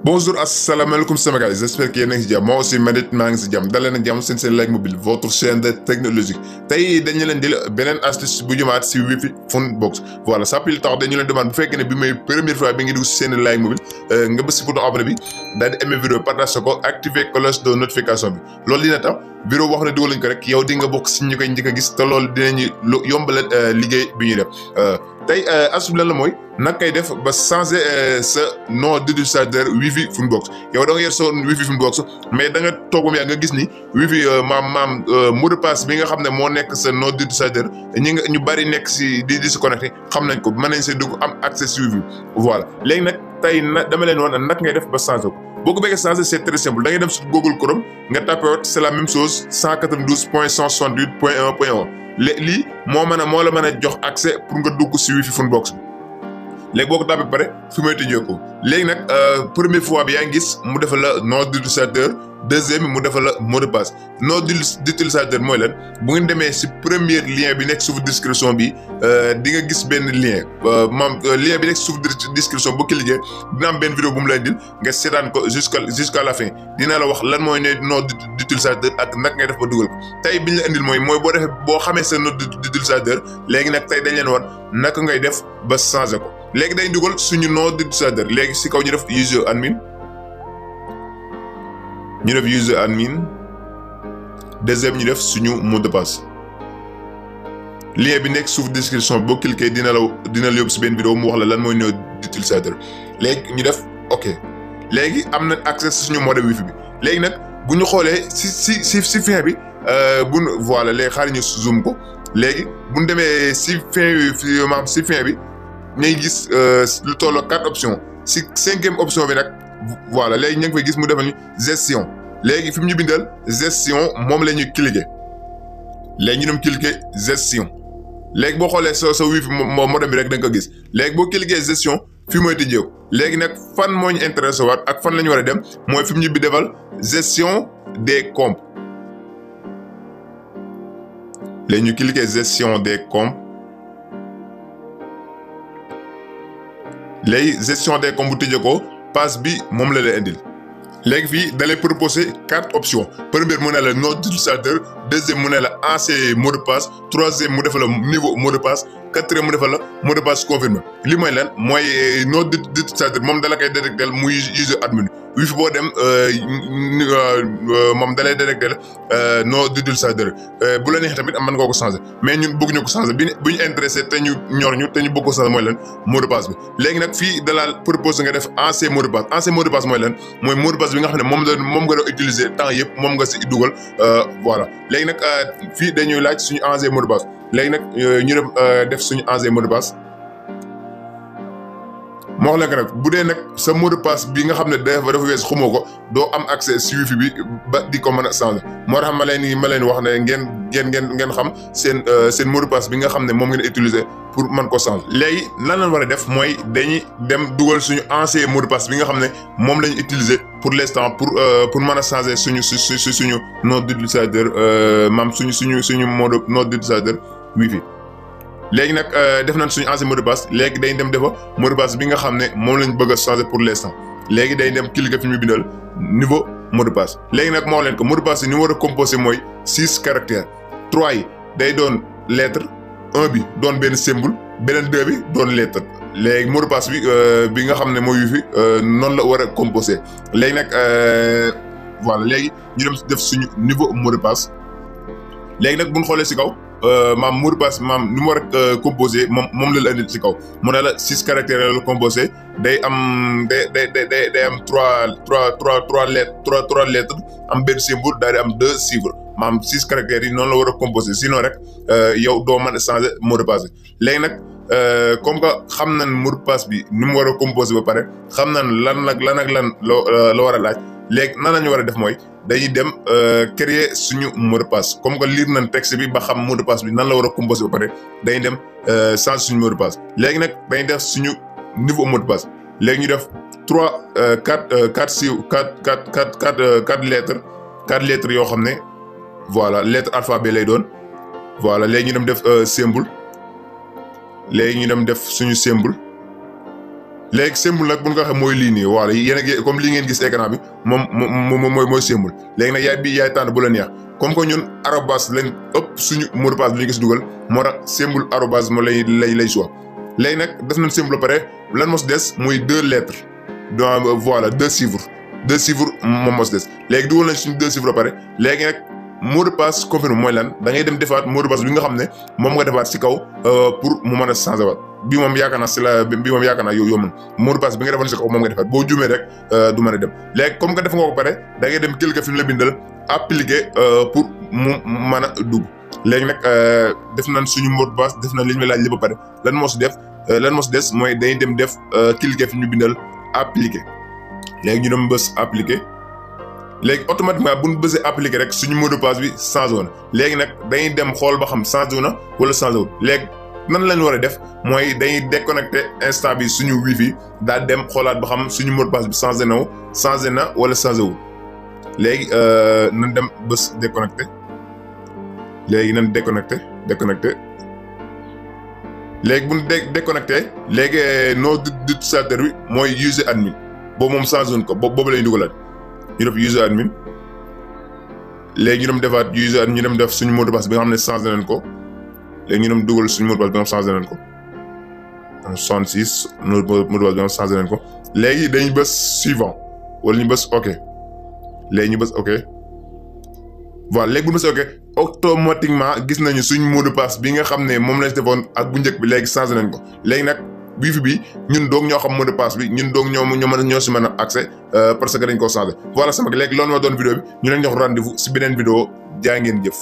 Bonjour, assalamu alaikum Sénégal, j'espère que yéen a ngi si jàmm. Moi aussi maa ngi si jàmm dalee na jàmm seen Like Mobile votre chaîne de technologie tey dañu leen di beneen astuce bu jëmaat si Wi-Fi Funbox. Voilà ça peut tax dañu leen demande bu fekkee ne bi may première fois bi ngi dugg si seen Like Mobile nga bës si bouton abonné bi daal di aimer vidéo partage ko activer cloche de notification bi loolu dina tax vidéo boo xam ne dugal nañ ko rek yow di nga bokk si ñu koy njëkk a gis te loolu dinañu yombalal liggéey bi ñuy def tey astuce bi lan la mooy nag kay def ba changer sa nom d'utilisateur Wi-Fi Funbox yow da nga yor sa Wi-Fi Funbox mais da nga toog ba mu yàgg nga gis ni Wi-Fi mot de passe bi nga xam ne moo nekk sa nom d'utilisateur ñu bari nekk si di si connecté xam nañ ko mën nañ see dugg am accès si Wi-Fi voilà léegi nag tey dama leen woon nag ngay def ba changer ko boo ko bëggee changer c'est très simple da ngay dem sur Google Chrome nga tapé c'est la même chose 192.168.1.1 lii moo la mën a jox accès pour nga dugg si Wi-Fi Funbox bi. léegi boo ko tapé pare fi may tëjee ko léegi nag première fois bi yaa ngi gis mu defal la nom d'utilisateur deuxième bi mu defal la mot de passe nom d'utilisateur mooy lan bu ngeen demee si premier lien bi nekk suuf description bi di nga gis benn lien lien bi nekk suuf description boo cliquer dina am benn vidéo bu mu lay indil nga seetaan ko jusqu'à la fin dina la wax lan mooy ne nom d'utilisateur ak nag ngay def ba dugal ko tey biñ la indil mooy boo xamee sa nom d'utilisateur léegi nag tey dañ leen war naka ngay def ba changer ko. léegi dañ dugal suñu nom d'utilisateur léegi si kaw ñu def user admin deuxième ñu def suñu mot de passe lien bi nekk suuf description boo cliquer dina la yóbbu si benn vidéo mu wax la lan mooy nom d'utilisateur léegi ñu def ok léegi am na accès suñu modem Wi-Fi bi léegi nag bu ñu xoolee si fin bi voilà léegi xaaral ñu zoom ko léegi bu ñu demee si fin bi ngay gis lu tolloo 4 options si 5e option bi nag voilà léegi ñu ngi fay gis mu defal ñu gestion léegi fi mu ñu bindal gestion moom la ñuy cliquer léegi ñu dem cliquer gestion léegi boo xoolee sa Wi-Fi modem bi rek da nga ko gis léegi boo cliquer gestion fii mooy tijjee ko léegi nag fan moo ñu intéressé waat ak fan la ñu war a dem mooy fi mu ñu bi defal gestion des comptes léegi ñu cliquer gestion des comptes. léegi gestion des comptes bu tëjee ko passe bi moom la lay indil léegi fii da lay proposer 4 options première mu ne la nom d'utilisateur deuxième mu ne la ancien mot de passe troisième mu defal la niveau mot de passe quatrième mu defal la mot de passe confirmé li mooy lan mooy nom d'utilisateur moom dala koy détecter muy user admin Wi-Fi boo dem moom da lay détecter nom d'utilisateur bu la neexee tamit mën nga ko changer mais ñun bëgg ñu ko changer bu ñu intéressé te ñu ñor ñu te ñu bëgg ko changer mooy lan mot de passe bi léegi nag fii da la propose nga def ancien mot de passe mooy lan mooy mot de passe bi nga xam ne moom nga doon utiliser temps yëpp moom nga si dugal voilà léegi nag fii dañuy laaj suñu ancien mot de passe léegi nag ñu def suñu ancien mot de passe moo xam ne nag bu dee nag sa mot de passe bi nga xam ne dafa wees xamoo ko doo am accès si Wi-Fi bi ba di ko mën a changer moo tax ma leen wax ne ngeen xam seen mot de passe bi nga xam ne moom ngeen utiliser pour mën ko changer. léegi lan lañ war a def mooy dañuy dem dugal suñu ancien mot de passe bi nga xam ne moom lañu utiliser pour l'instant pour mën a changer suñu nom d'utilisateur suñu nom d'utilisateur Wi-Fi. léegi nag def nañ suñu ancien mot de passe léegi dañ dem defa mot de passe bi nga xam ne moom lañ bëgg a changer pour l'instant léegi day dem cliquer fi ñu bindal nouveau mot de passe léegi nag moo leen ko mot de passe yi ni war a composé mooy 6 caractères 3 yi day doon lettre 1 bi doon benn symbole beneen 2 bi doon lettre léegi mot de passe bi nga xam ne mooy Wi-Fi noonu la war a composé léegi nag voilà léegi ñu dem def suñu nouveau mot de passe léegi nag bu ñu xoolee si kaw. mot de passe ni mu war a composé moom la indil ci kaw mu ne la 6 caractères la composé day am day am 3 lettres am benn symbole daal di am 2 chiffres 6 caractères yi noonu la war a composé sinon rek yow doo mën a changer mot de passe léegi nag comme que xam nañ mot de passe bi ni mu war a composé ba pare xam nañ lan la war a laaj léegi nan la ñu war a def mooy dañuy dem créer suñu mot de passe comme que lire nañ texte bi ba xam mot de passe bi nan la war a composé ba pare dañuy dem changer suñu mot de passe léegi nag dañuy def suñu niveau mot de passe léegi ñu def 4 lettres yoo xam ne voilà lettre alphabet lay doon voilà léegi ñu dem def symbole léegi ñu dem def suñu symbole léegi symbole nag bu ñu ko waxee mooy lii nii voilà yéen a comme lii ngeen gis écran bi moom mooy symbole léegi nag yaay tànn bu la neex comme que ñun arobase lañ ëpp suñu mot de passe bi ñu gis dugal moo tax symbole arobase moo lay choix léegi nag def nañ symbole ba pare lan moo si des muy 2 lettres donc voilà 2 chiffres moom moo si des léegi dugal nañ suñu 2 chiffres ba pare léegi nag mot de passe confirmé mooy lan da ngay dem defaat mot de passe bi nga xam ne moom nga defaat si kaw pour mu mën a changé waat bi moom yaakaar naa yow mën mot de passe bi nga defoon si kaw moom nga defaat boo juumee rek du mën a dem léegi comme que def nga ko pare da ngay dem cliquer fi mu la bindal appliquer pour mu mën a dugg léegi nag def nañ suñu mot de passe def nañ li ñu laaj li ba pare lan moo si des mooy dañuy dem def cliquer fi ñu bindal appliquer léegi ñu dem bës appliquer léegi automatiquement bu ñu bësee appliquer rek suñu mot de passe bi changé wu na léegi nag dañuy dem xool ba xam changé wu na wala changé wul léegi nan lañ war a def mooy dañuy déconnecté instant bi suñu wifi daal dem xoolaat ba xam suñu mot de passe bi changé na wala changé wul léegi nan dem bës déconnecté léegi nan déconnecté léegi bu ñu déconnecté léegi nom d'utilisateur bi mooy user admin boobu moom changé wuñ ko boobu la ñuy dugalaat. ñu def user admin léegi ñu dem defaat user admin ñu dem def suñu mot de passe bi nga xam ne changé nañ ko léegi ñu dem dugal suñu mot de passe bi nga xam ne changé nañ ko 66 mot de passe bi nga xam ne changé nañ ko léegi dañuy bës suivant wala ñu bës ok léegi ñu bës ok voilà léegi bu ñu bësee ok automatiquement gis nañu suñu mot de passe bi nga xam ne moom lañ defoon ak bu njëkk bi léegi changé nañ ko léegi nag wifi bi ñun doog ñoo xam mot de passe bi ñun doog ñoo si mën a accès parce que dañ koo changé voilà sama léegi loolu moo doon vidéo bi ñu leen jox rendez-vous si beneen vidéo jaa ngeen jëf